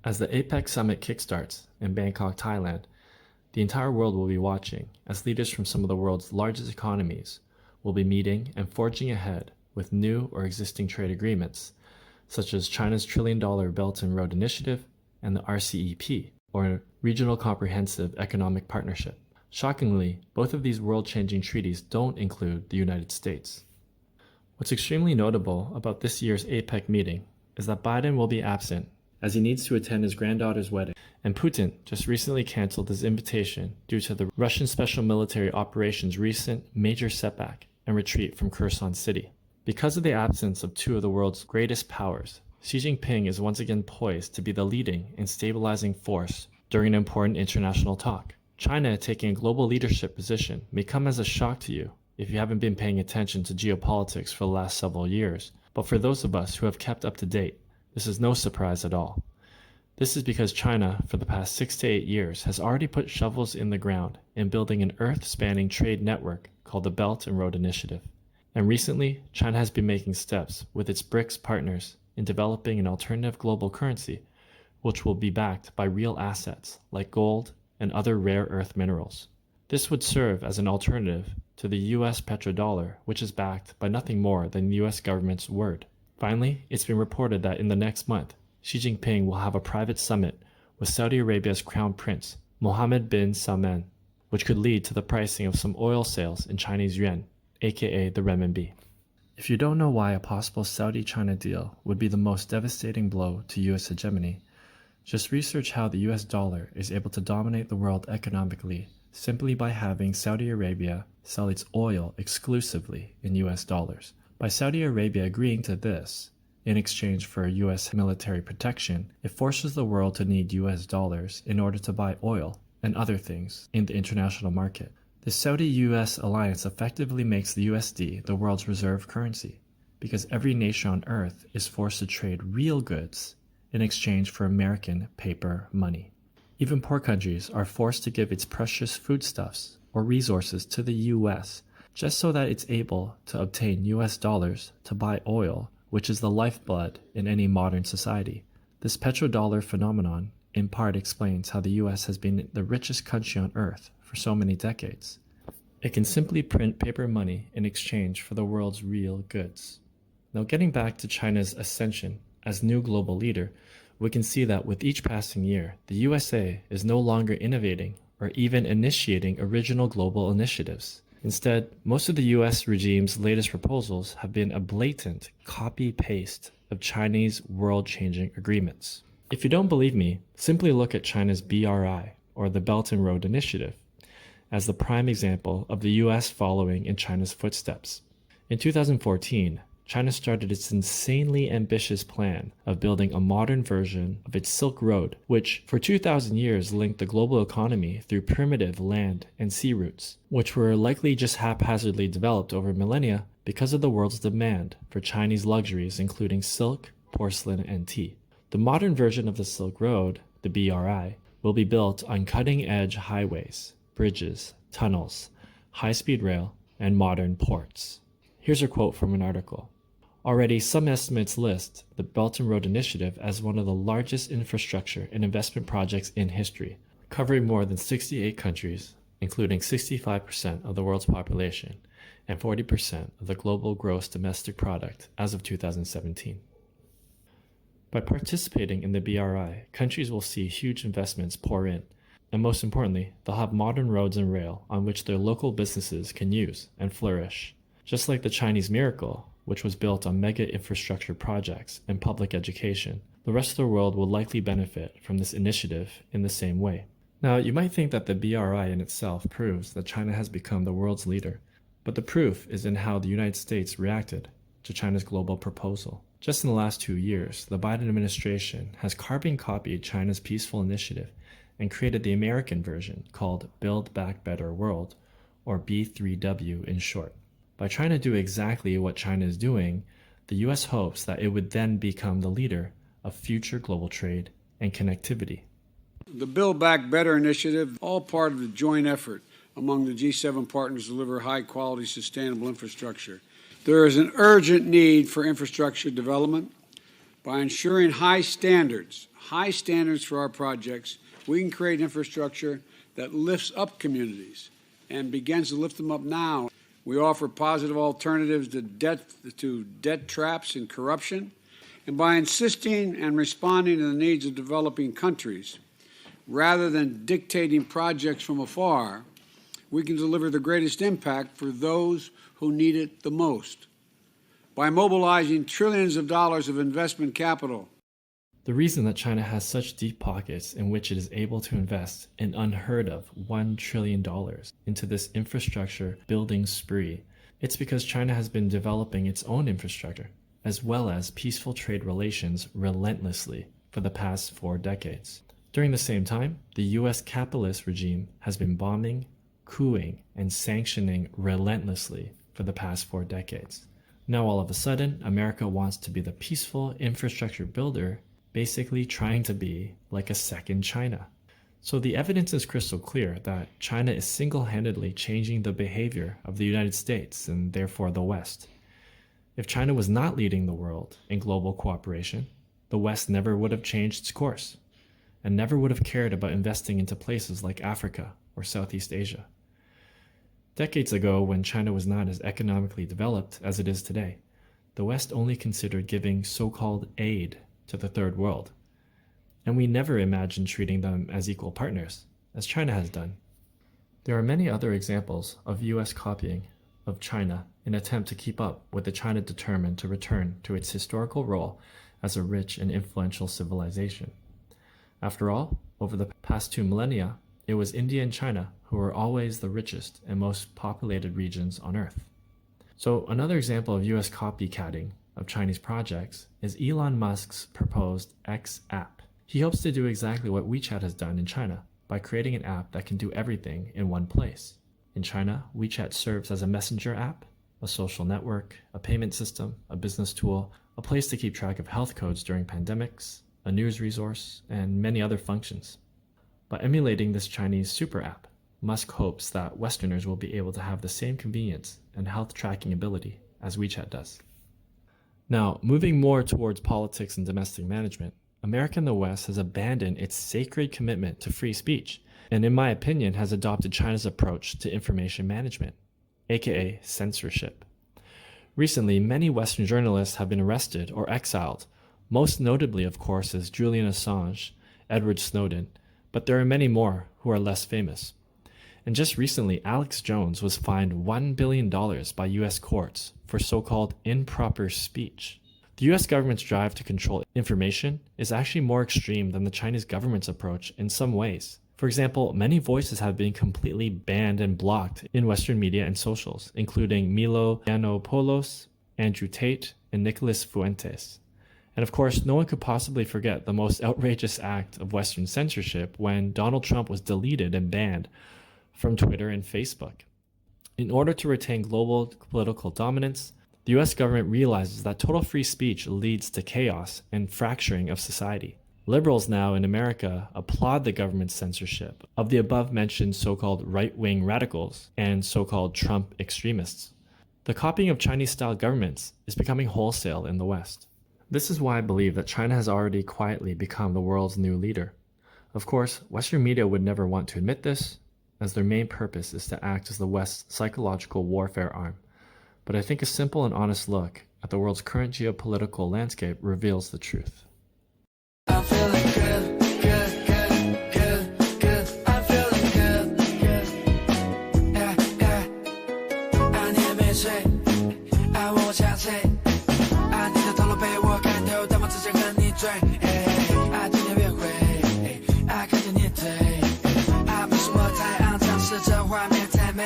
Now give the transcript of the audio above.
As the APEC summit kickstarts in Bangkok, Thailand, the entire world will be watching as leaders from some of the world's largest economies will be meeting and forging ahead with new or existing trade agreements, such as China's trillion-dollar Belt and Road Initiative and the RCEP, or Regional Comprehensive Economic Partnership. Shockingly, both of these world-changing treaties don't include the United States. What's extremely notable about this year's APEC meeting is that Biden will be absent as he needs to attend his granddaughter's wedding, and Putin just recently canceled his invitation due to the Russian Special Military Operations' recent major setback and retreat from Kherson City. Because of the absence of two of the world's greatest powers, Xi Jinping is once again poised to be the leading and stabilizing force during an important international talk. China taking a global leadership position may come as a shock to you if you haven't been paying attention to geopolitics for the last several years, but for those of us who have kept up to date, this is no surprise at all. This is because China, for the past 6 to 8 years, has already put shovels in the ground in building an earth-spanning trade network called the Belt and Road Initiative. And recently, China has been making steps with its BRICS partners in developing an alternative global currency, which will be backed by real assets like gold and other rare earth minerals. This would serve as an alternative to the US petrodollar, which is backed by nothing more than the US government's word. Finally, it's been reported that in the next month, Xi Jinping will have a private summit with Saudi Arabia's Crown Prince, Mohammed bin Salman, which could lead to the pricing of some oil sales in Chinese yuan, aka the renminbi. If you don't know why a possible Saudi-China deal would be the most devastating blow to US hegemony, just research how the US dollar is able to dominate the world economically simply by having Saudi Arabia sell its oil exclusively in US dollars. By Saudi Arabia agreeing to this, in exchange for US military protection, it forces the world to need US dollars in order to buy oil and other things in the international market. The Saudi-US alliance effectively makes the USD the world's reserve currency, because every nation on earth is forced to trade real goods in exchange for American paper money. Even poor countries are forced to give its precious foodstuffs or resources to the US just so that it's able to obtain US dollars to buy oil, which is the lifeblood in any modern society. This petrodollar phenomenon in part explains how the US has been the richest country on earth for so many decades. It can simply print paper money in exchange for the world's real goods. Now, getting back to China's ascension as new global leader, we can see that with each passing year, the USA is no longer innovating or even initiating original global initiatives. Instead, most of the US regime's latest proposals have been a blatant copy-paste of Chinese world-changing agreements. If you don't believe me, simply look at China's BRI, or the Belt and Road Initiative, as the prime example of the US following in China's footsteps. In 2014, China started its insanely ambitious plan of building a modern version of its Silk Road, which for 2,000 years linked the global economy through primitive land and sea routes, which were likely just haphazardly developed over millennia because of the world's demand for Chinese luxuries including silk, porcelain, and tea. The modern version of the Silk Road, the BRI, will be built on cutting-edge highways, bridges, tunnels, high-speed rail, and modern ports. Here's a quote from an article. Already, some estimates list the Belt and Road Initiative as one of the largest infrastructure and investment projects in history, covering more than 68 countries, including 65% of the world's population and 40% of the global gross domestic product as of 2017. By participating in the BRI, countries will see huge investments pour in, and most importantly, they'll have modern roads and rail on which their local businesses can use and flourish. Just like the Chinese miracle, which was built on mega infrastructure projects and public education, the rest of the world will likely benefit from this initiative in the same way. Now, you might think that the BRI in itself proves that China has become the world's leader, but the proof is in how the United States reacted to China's global proposal. Just in the last 2 years, the Biden administration has carbon copied China's peaceful initiative and created the American version called Build Back Better World, or B3W in short. By trying to do exactly what China is doing, the US hopes that it would then become the leader of future global trade and connectivity. The Build Back Better initiative, all part of the joint effort among the G7 partners to deliver high-quality, sustainable infrastructure. There is an urgent need for infrastructure development by ensuring high standards, high standards for our projects, we can create infrastructure that lifts up communities and begins to lift them up now. We offer positive alternatives to debt traps and corruption. And by insisting and responding to the needs of developing countries, rather than dictating projects from afar, we can deliver the greatest impact for those who need it the most. By mobilizing trillions of dollars of investment capital. The reason that China has such deep pockets in which it is able to invest an unheard of $1 trillion into this infrastructure building spree, it's because China has been developing its own infrastructure, as well as peaceful trade relations relentlessly for the past 4 decades. During the same time, the US capitalist regime has been bombing, cooing, and sanctioning relentlessly for the past 4 decades. Now all of a sudden, America wants to be the peaceful infrastructure builder, basically trying to be like a second China. So the evidence is crystal clear that China is single-handedly changing the behavior of the United States and therefore the West. If China was not leading the world in global cooperation, the West never would have changed its course and never would have cared about investing into places like Africa or Southeast Asia. Decades ago, when China was not as economically developed as it is today, the West only considered giving so-called aid to the third world, and we never imagined treating them as equal partners, as China has done. There are many other examples of US copying of China in an attempt to keep up with the China determined to return to its historical role as a rich and influential civilization. After all, over the past 2 millennia, it was India and China who were always the richest and most populated regions on Earth. So another example of US copycatting of Chinese projects is Elon Musk's proposed X app. He hopes to do exactly what WeChat has done in China by creating an app that can do everything in one place. In China, WeChat serves as a messenger app, a social network, a payment system, a business tool, a place to keep track of health codes during pandemics, a news resource, and many other functions. By emulating this Chinese super app, Musk hopes that Westerners will be able to have the same convenience and health tracking ability as WeChat does. Now, moving more towards politics and domestic management, America and the West has abandoned its sacred commitment to free speech, and in my opinion has adopted China's approach to information management, aka censorship. Recently, many Western journalists have been arrested or exiled. Most notably, of course, is Julian Assange, Edward Snowden, but there are many more who are less famous. And just recently, Alex Jones was fined $1 billion by US courts for so-called improper speech. The US government's drive to control information is actually more extreme than the Chinese government's approach in some ways. For example, many voices have been completely banned and blocked in Western media and socials, including Milo Yiannopoulos, Andrew Tate, and Nicholas Fuentes. And of course, no one could possibly forget the most outrageous act of Western censorship when Donald Trump was deleted and banned from Twitter and Facebook. In order to retain global political dominance, the US government realizes that total free speech leads to chaos and fracturing of society. Liberals now in America applaud the government's censorship of the above-mentioned so-called right-wing radicals and so-called Trump extremists. The copying of Chinese-style governments is becoming wholesale in the West. This is why I believe that China has already quietly become the world's new leader. Of course, Western media would never want to admit this, as their main purpose is to act as the West's psychological warfare arm. But I think a simple and honest look at the world's current geopolitical landscape reveals the truth. I'm feeling good, good, good, good, good. I'm feeling good, good. Yeah, yeah. 爱你没睡，爱我憔悴，爱你的头颅被我看透，但我只想和你追。爱天天约会，爱看着你腿，爱不是我太肮脏，是这画面太美。